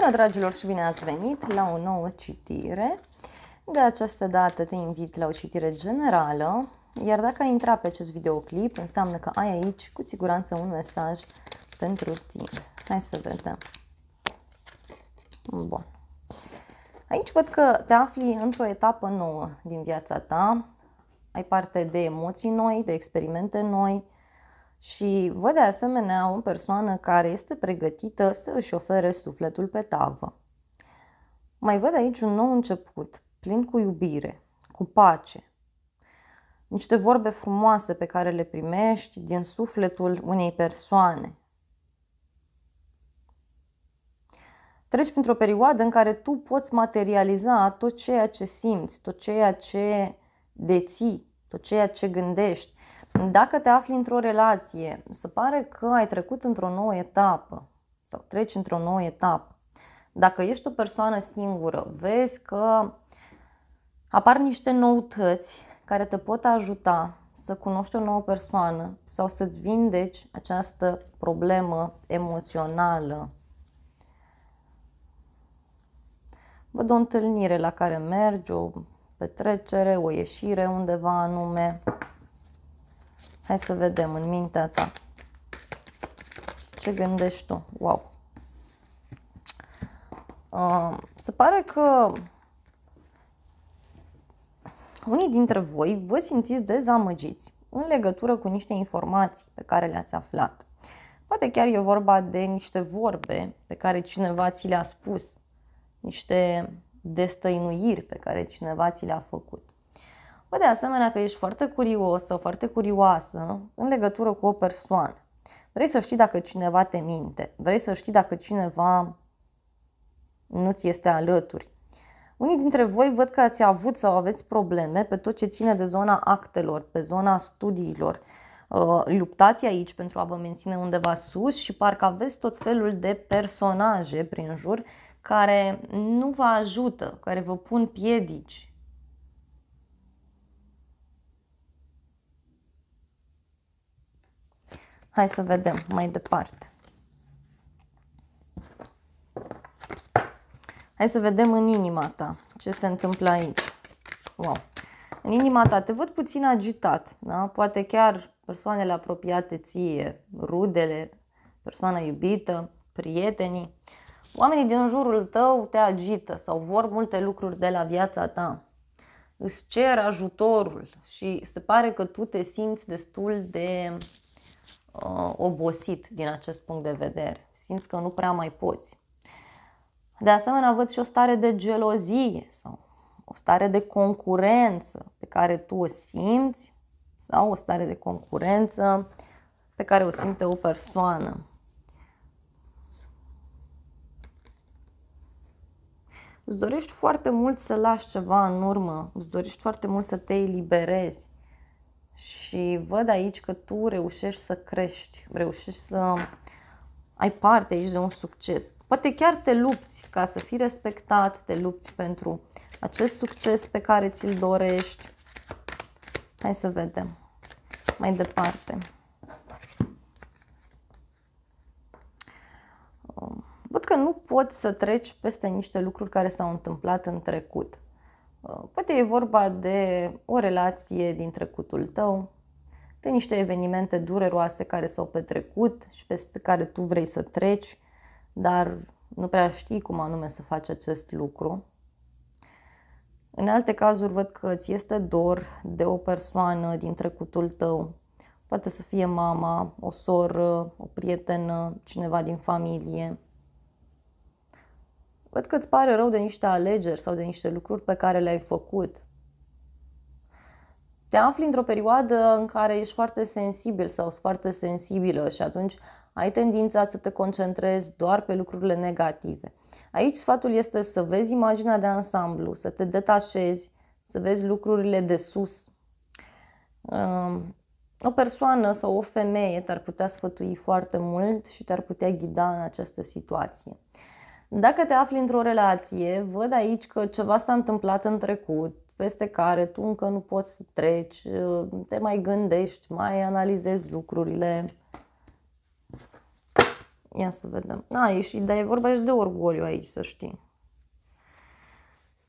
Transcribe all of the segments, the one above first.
Bună, dragilor, și bine ați venit la o nouă citire. De această dată te invit la o citire generală, iar dacă ai intrat pe acest videoclip, înseamnă că ai aici cu siguranță un mesaj pentru tine. Hai să vedem. Bun. Aici văd că te afli într-o etapă nouă din viața ta, ai parte de emoții noi, de experimente noi și văd de asemenea o persoană care este pregătită să își ofere sufletul pe tavă. Mai văd aici un nou început, plin cu iubire, cu pace. Niște vorbe frumoase pe care le primești din sufletul unei persoane. Treci printr-o perioadă în care tu poți materializa tot ceea ce simți, tot ceea ce deții, tot ceea ce gândești. Dacă te afli într-o relație, se pare că ai trecut într-o nouă etapă sau treci într-o nouă etapă. Dacă ești o persoană singură, vezi că apar niște noutăți care te pot ajuta să cunoști o nouă persoană sau să-ți vindeci această problemă emoțională. Văd o întâlnire la care mergi, o petrecere, o ieșire undeva anume. Hai să vedem în mintea ta. Ce gândești tu? Wow! Se pare că unii dintre voi vă simțiți dezamăgiți în legătură cu niște informații pe care le-ați aflat. Poate chiar e vorba de niște vorbe pe care cineva ți le-a spus, niște destăinuiri pe care cineva ți le-a făcut. Văd de asemenea că ești foarte curios sau foarte curioasă în legătură cu o persoană. Vrei să știi dacă cineva te minte, vrei să știi dacă cineva nu ți este alături. Unii dintre voi văd că ați avut sau aveți probleme pe tot ce ține de zona actelor, pe zona studiilor. Luptați aici pentru a vă menține undeva sus și parcă aveți tot felul de personaje prin jur care nu vă ajută, care vă pun piedici. Hai să vedem mai departe. Hai să vedem în inima ta ce se întâmplă aici. Wow. În inima ta te văd puțin agitat, da? Poate chiar persoanele apropiate ție, rudele, persoana iubită, prietenii. Oamenii din jurul tău te agită sau vor multe lucruri de la viața ta. Îți cer ajutorul și se pare că tu te simți destul de obosit din acest punct de vedere. Simți că nu prea mai poți. De asemenea, văd și o stare de gelozie sau o stare de concurență pe care tu o simți sau o stare de concurență pe care o simte o persoană. Îți dorești foarte mult să lași ceva în urmă, îți dorești foarte mult să te eliberezi și văd aici că tu reușești să crești, reușești să ai parte aici de un succes. Poate chiar te lupți ca să fii respectat, te lupți pentru acest succes pe care ți-l dorești. Hai să vedem mai departe. Văd că nu poți să treci peste niște lucruri care s-au întâmplat în trecut. Poate e vorba de o relație din trecutul tău, de niște evenimente dureroase care s-au petrecut și peste care tu vrei să treci, dar nu prea știi cum anume să faci acest lucru. În alte cazuri văd că ți este dor de o persoană din trecutul tău. Poate să fie mama, o soră, o prietenă, cineva din familie. Văd că îți pare rău de niște alegeri sau de niște lucruri pe care le-ai făcut. Te afli într-o perioadă în care ești foarte sensibil sau foarte sensibilă și atunci ai tendința să te concentrezi doar pe lucrurile negative. Aici sfatul este să vezi imaginea de ansamblu, să te detașezi, să vezi lucrurile de sus. O persoană sau o femeie te-ar putea sfătui foarte mult și te-ar putea ghida în această situație. Dacă te afli într-o relație, văd aici că ceva s-a întâmplat în trecut, peste care tu încă nu poți să treci, te mai gândești, mai analizezi lucrurile. Ia să vedem. Dar e vorba și de orgoliu aici, să știi.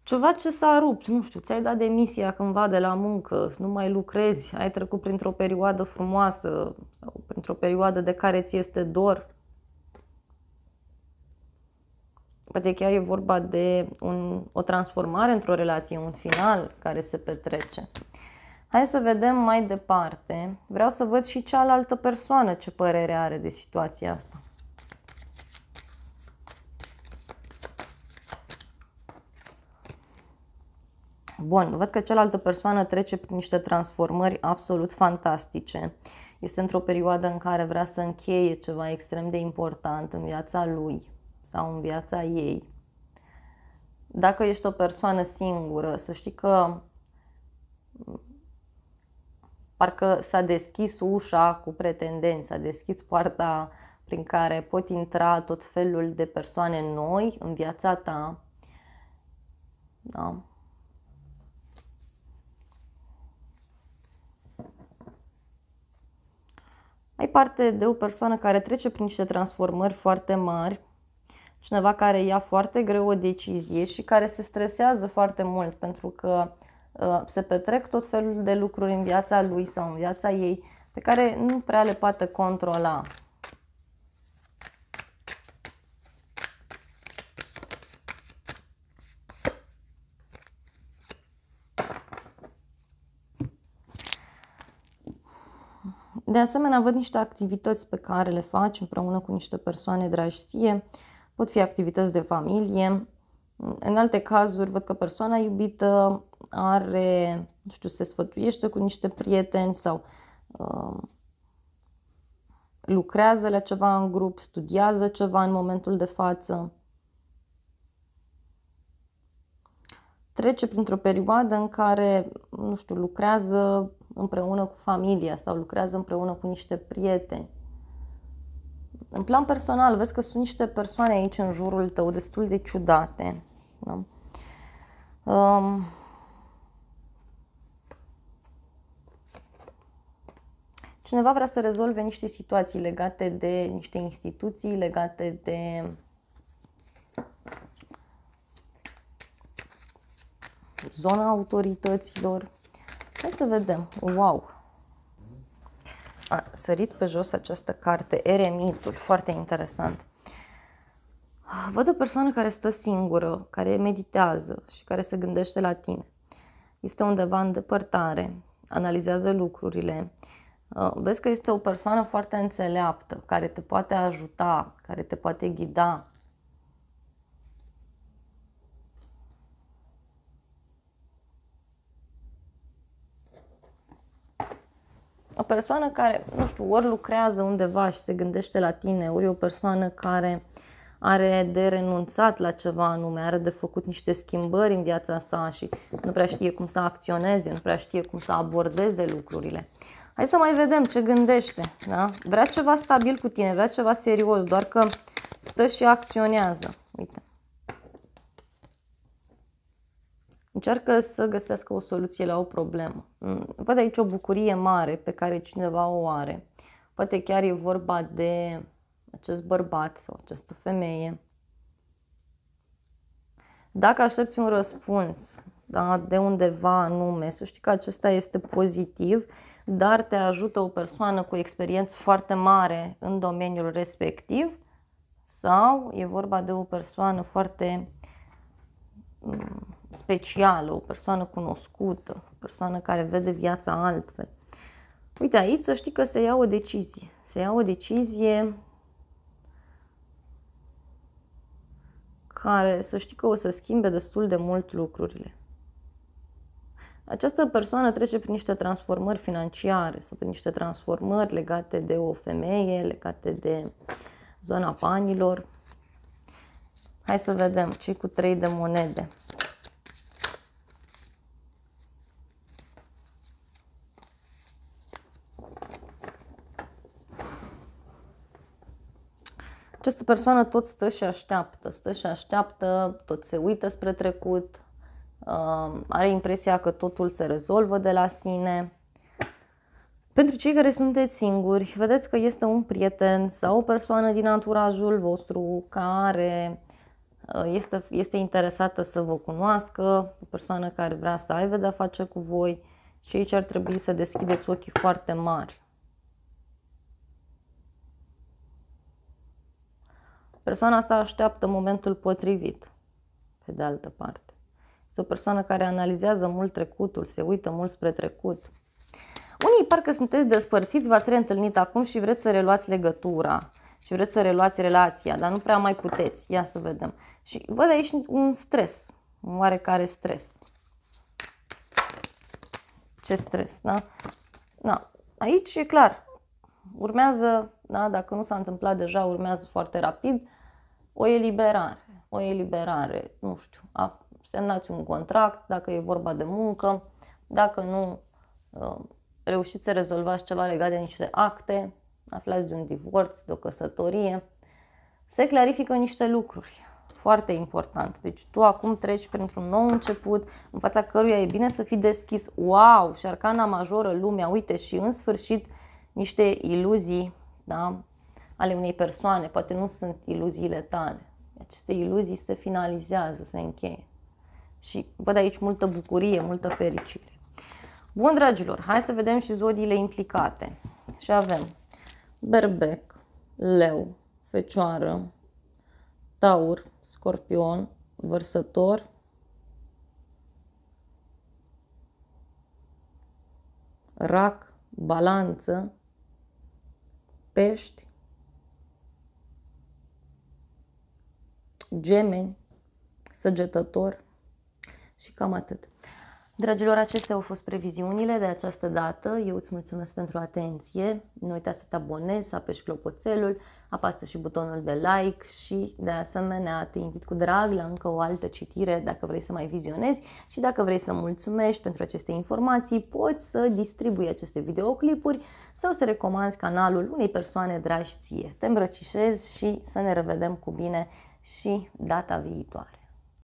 Ceva ce s-a rupt, nu știu, ți-ai dat demisia cândva de la muncă, nu mai lucrezi, ai trecut printr-o perioadă frumoasă sau printr-o perioadă de care ți este dor. Poate chiar e vorba de o transformare într-o relație, un final care se petrece. Hai să vedem mai departe. Vreau să văd și cealaltă persoană ce părere are de situația asta. Bun, văd că cealaltă persoană trece prin niște transformări absolut fantastice. Este într-o perioadă în care vrea să încheie ceva extrem de important în viața lui sau în viața ei. Dacă ești o persoană singură, să știi că parcă s-a deschis ușa cu pretendenți, s-a deschis poarta prin care pot intra tot felul de persoane noi în viața ta. Da. Ai parte de o persoană care trece prin niște transformări foarte mari, cineva care ia foarte greu o decizie și care se stresează foarte mult pentru că se petrec tot felul de lucruri în viața lui sau în viața ei pe care nu prea le poate controla. De asemenea, văd niște activități pe care le faci împreună cu niște persoane dragi ție. Pot fi activități de familie. În alte cazuri, văd că persoana iubită are, nu știu, se sfătuiește cu niște prieteni sau lucrează la ceva în grup, studiază ceva în momentul de față. Trece printr-o perioadă în care, nu știu, lucrează împreună cu familia sau lucrează împreună cu niște prieteni. În plan personal, vezi că sunt niște persoane aici în jurul tău destul de ciudate. Da? Cineva vrea să rezolve niște situații legate de niște instituții, legate de zona autorităților. Hai să vedem. Wow! A sărit pe jos această carte, Eremitul, foarte interesant. Văd o persoană care stă singură, care meditează și care se gândește la tine. Este undeva în depărtare, analizează lucrurile. Vezi că este o persoană foarte înțeleaptă, care te poate ajuta, care te poate ghida. O persoană care, nu știu, ori lucrează undeva și se gândește la tine, ori o persoană care are de renunțat la ceva anume, are de făcut niște schimbări în viața sa și nu prea știe cum să acționeze, nu prea știe cum să abordeze lucrurile. Hai să mai vedem ce gândește. Da? Vrea ceva stabil cu tine, vrea ceva serios, doar că stă și acționează. Uite. Încearcă să găsească o soluție la o problemă. Văd aici o bucurie mare pe care cineva o are. Poate chiar e vorba de acest bărbat sau această femeie. Dacă aștepți un răspuns, da, de undeva anume, să știi că acesta este pozitiv, dar te ajută o persoană cu experiență foarte mare în domeniul respectiv sau e vorba de o persoană foarte specială, o persoană cunoscută, o persoană care vede viața altfel. Uite, aici să știi că se ia o decizie. Se ia o decizie care să știi că o să schimbe destul de mult lucrurile. Această persoană trece prin niște transformări financiare sau prin niște transformări legate de o femeie, legate de zona banilor. Hai să vedem ce cu 3 de monede. Această persoană tot stă și așteaptă, tot se uită spre trecut, are impresia că totul se rezolvă de la sine. Pentru cei care sunteți singuri, vedeți că este un prieten sau o persoană din anturajul vostru care este interesată să vă cunoască, o persoană care vrea să aibă de-a face cu voi și aici ar trebui să deschideți ochii foarte mari. Persoana asta așteaptă momentul potrivit, pe de altă parte. Este o persoană care analizează mult trecutul, se uită mult spre trecut. Unii parcă sunteți despărțiți, v-ați reîntâlnit acum și vreți să reluați legătura și vreți să reluați relația, dar nu prea mai puteți. Ia să vedem. Și văd aici un stres, un oarecare stres. Ce stres, da? Da. Aici e clar, urmează, da? Dacă nu s-a întâmplat deja, urmează foarte rapid o eliberare. O eliberare, nu știu, semnați un contract, dacă e vorba de muncă, dacă nu reușiți să rezolvați ceva legat de niște acte, aflați de un divorț, de o căsătorie, se clarifică niște lucruri. Foarte important. Deci tu acum treci printr-un nou început, în fața căruia e bine să fii deschis. Wow! Și arcana majoră, lumea, uite, și în sfârșit niște iluzii, da? Ale unei persoane. Poate nu sunt iluziile tale. Aceste iluzii se finalizează, se încheie. Și văd aici multă bucurie, multă fericire. Bun, dragilor, hai să vedem și zodiile implicate. Și avem Berbec, Leu, Fecioară, Taur, Scorpion, Vărsător, Rac, Balanță, Pești, Gemeni, Săgetător și cam atât. Dragilor, acestea au fost previziunile de această dată. Eu îți mulțumesc pentru atenție. Nu uita să te abonezi, să apeși clopoțelul, apasă și butonul de like și de asemenea te invit cu drag la încă o altă citire dacă vrei să mai vizionezi și dacă vrei să mulțumești pentru aceste informații, poți să distribui aceste videoclipuri sau să recomanzi canalul unei persoane dragi ție. Te îmbrățișez și să ne revedem cu bine și data viitoare.